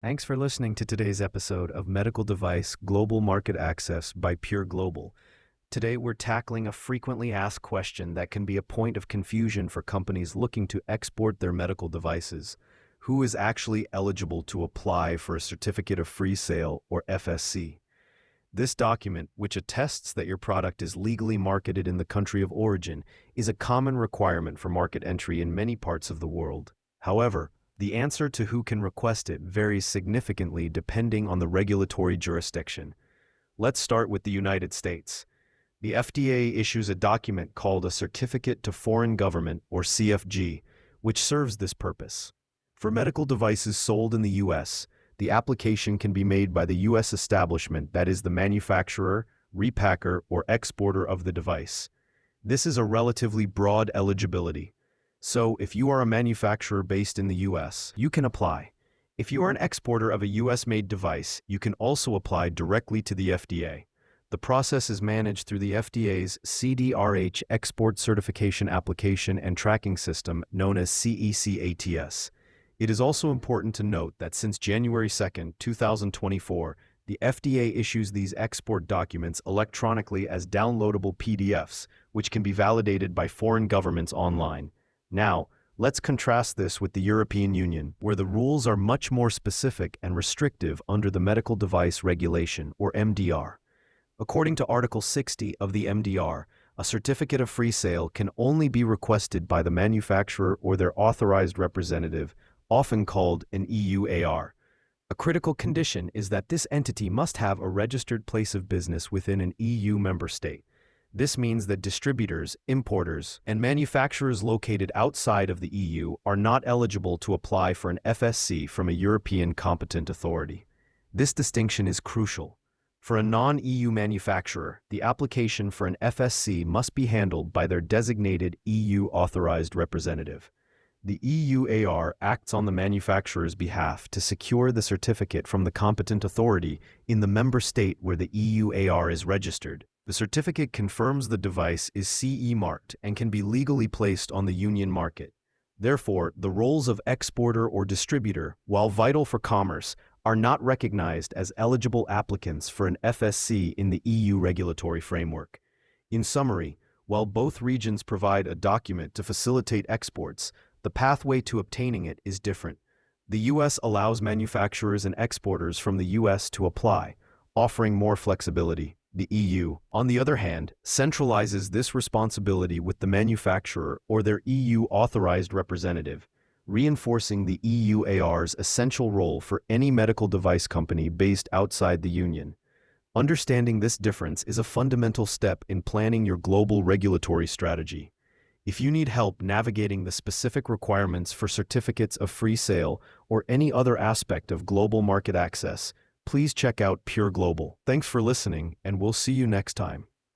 Thanks for listening to today's episode of Medical Device Global Market Access by Pure Global. Today, we're tackling a frequently asked question that can be a point of confusion for companies looking to export their medical devices. Who is actually eligible to apply for a Certificate of Free Sale, or FSC? This document, which attests that your product is legally marketed in the country of origin, is a common requirement for market entry in many parts of the world. However, the answer to who can request it varies significantly depending on the regulatory jurisdiction. Let's start with the United States. The FDA issues a document called a Certificate to Foreign Government, or CFG, which serves this purpose. For medical devices sold in the U.S., the application can be made by the U.S. establishment that is the manufacturer, repacker, or exporter of the device. This is a relatively broad eligibility. So, if you are a manufacturer based in the U.S., you can apply. If you are an exporter of a U.S.-made device, you can also apply directly to the FDA. The process is managed through the FDA's CDRH Export Certification Application and Tracking System, known as CECATS. It is also important to note that since January 2, 2024, the FDA issues these export documents electronically as downloadable PDFs, which can be validated by foreign governments online. Now, let's contrast this with the European Union, where the rules are much more specific and restrictive under the Medical Device Regulation, or MDR. According to Article 60 of the MDR, a certificate of free sale can only be requested by the manufacturer or their authorized representative, often called an EUAR. A critical condition is that this entity must have a registered place of business within an EU member state. This means that distributors, importers, and manufacturers located outside of the EU are not eligible to apply for an FSC from a European competent authority. This distinction is crucial. For a non-EU manufacturer, the application for an FSC must be handled by their designated EU authorized representative. The EUAR acts on the manufacturer's behalf to secure the certificate from the competent authority in the member state where the EUAR is registered. The certificate confirms the device is CE marked and can be legally placed on the union market. Therefore, the roles of exporter or distributor, while vital for commerce, are not recognized as eligible applicants for an FSC in the EU regulatory framework. In summary, while both regions provide a document to facilitate exports, the pathway to obtaining it is different. The U.S. allows manufacturers and exporters from the U.S. to apply, offering more flexibility. The EU, on the other hand, centralizes this responsibility with the manufacturer or their EU authorized representative, reinforcing the EUAR's essential role for any medical device company based outside the Union. Understanding this difference is a fundamental step in planning your global regulatory strategy. If you need help navigating the specific requirements for certificates of free sale or any other aspect of global market access, please check out Pure Global. Thanks for listening, and we'll see you next time.